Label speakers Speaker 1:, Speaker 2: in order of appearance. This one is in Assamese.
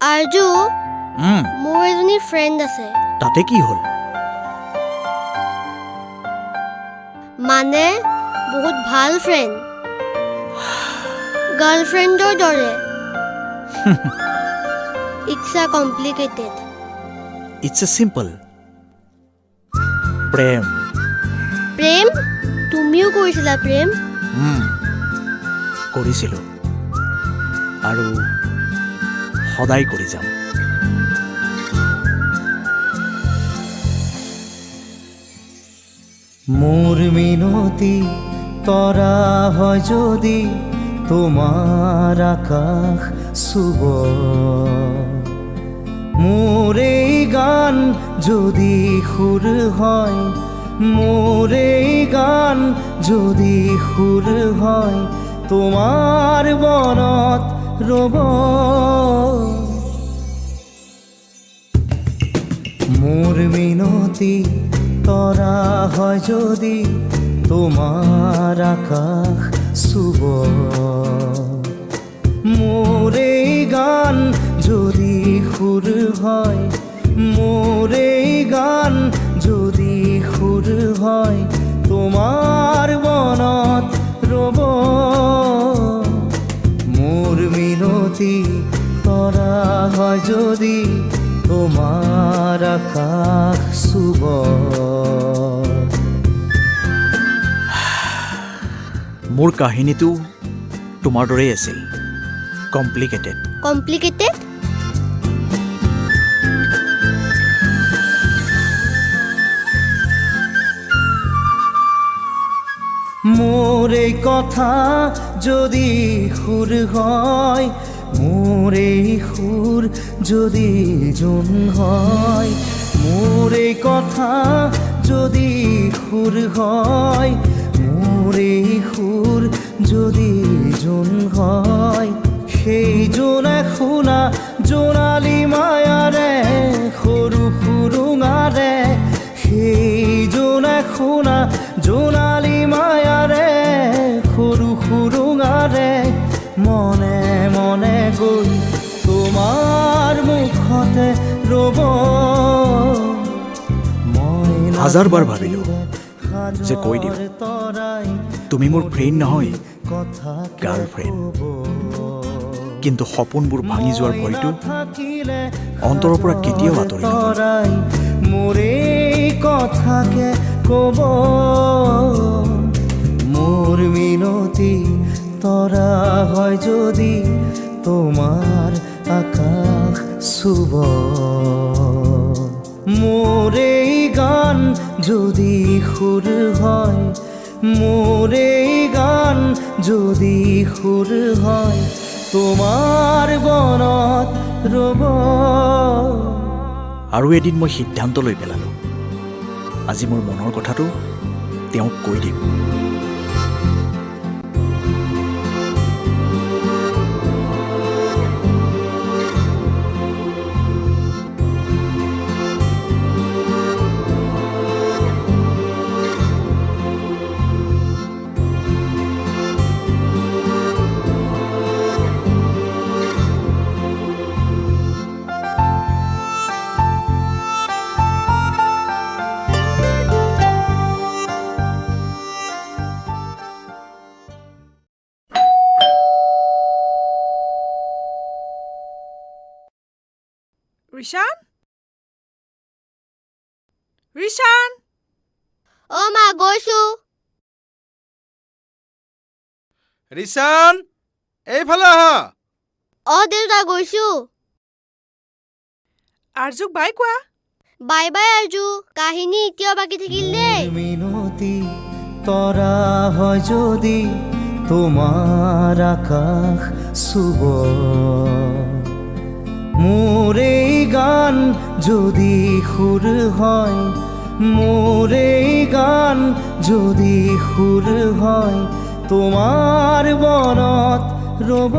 Speaker 1: আৰজু মোৰ এজনী ফ্ৰেণ্ড আছে।
Speaker 2: তাতে কি হ'ল?
Speaker 1: মানে বহুত ভাল ফ্ৰেণ্ড, গাৰ্লফ্ৰেণ্ডৰ দৰে। ইটছ আ কমপ্লিকেটেড।
Speaker 2: It's a simple. প্ৰেম।
Speaker 1: প্ৰেম? তুমিও কৰিছিলা প্ৰেম?
Speaker 2: কৰিছিলোঁ আৰু সদায় কৰি যাম।
Speaker 3: মোৰ মিনতি তৰা হয় যদি তোমাৰ আকাশ চুব, মোৰ এই গান যদি সুৰ হয়, মোৰ এই গান যদি সুৰ হয়, তোমাৰ বনত ৰ'ব। মোৰ মিনতি তৰা হয় যদি তোমাৰ আকাশ চুব, মোৰ এই গান যদি সুৰ হয়, মোৰ এই গান যদি সুৰ হয়, তোমাৰ বনত ৰ'ব। মোৰ মিনতি তৰা হয় যদি তোমাৰ আকাশ চুব।
Speaker 2: মোৰ কাহিনীটো তোমাৰ দৰেই আছিল, কমপ্লিকেটেড।
Speaker 1: কমপ্লিকেটেড?
Speaker 3: মোৰ এই কথা যদি সুৰ হয়, মোৰ এই সুৰ যদি জোন হয়, মোৰ এই কথা যদি সুৰ হয়, মোৰ এই সুৰ যদি জোন হয়, সেই জোনে শুনা জোনালী মায়াৰে সৰু সুৰুঙাৰে, সেই জোনে শুনা জোনালী মায়াৰে সৰু সুৰুঙাৰে, মনে মনে গৈ তোমাৰ মুখতে ৰ'ব।
Speaker 2: হাজাৰবাৰ ভাবিলোঁ যে কৈ দিওঁ, তুমি মোৰ ফ্ৰেণ্ড নহয়, গাৰ্লফ্ৰেণ্ড। কিন্তু সপোনবোৰ ভাঙি যোৱাৰ ভয়টো অন্তৰৰ পৰা কেতিয়াও আঁতৰি নগ'ল।
Speaker 3: মোৰ এই কথাকে ক'ব, মোৰ মিনতি তৰা হয় যদি তোমাৰ আকাশ চুব, মোৰ এই গান যদি সুৰ হয়, মোৰ এই গান যদি সুৰ হয়, তোমাৰ বনত ৰ'ব।
Speaker 2: আৰু এদিন মই সিদ্ধান্ত লৈ পেলালোঁ, আজি মোৰ মনৰ কথাটো তেওঁক কৈ দিম।
Speaker 4: ৰিশান? ৰিশান?
Speaker 1: অ মা, গৈছো।
Speaker 5: ৰিশান, এইফালে আহা।
Speaker 1: অ দেউতা, গৈছো।
Speaker 4: আৰজুক বাই কোৱা।
Speaker 1: বাই বাই আৰজু, কাহিনী এতিয়াও বাকী থাকিল দেই।
Speaker 3: মিনতি তৰা হয় যদি তোমাৰ আকাশ চুব, মোৰ এই গান যদি সুৰ হয়, মোৰ এই গান যদি সুৰ হয়, তোমাৰ বনত ৰ'ব।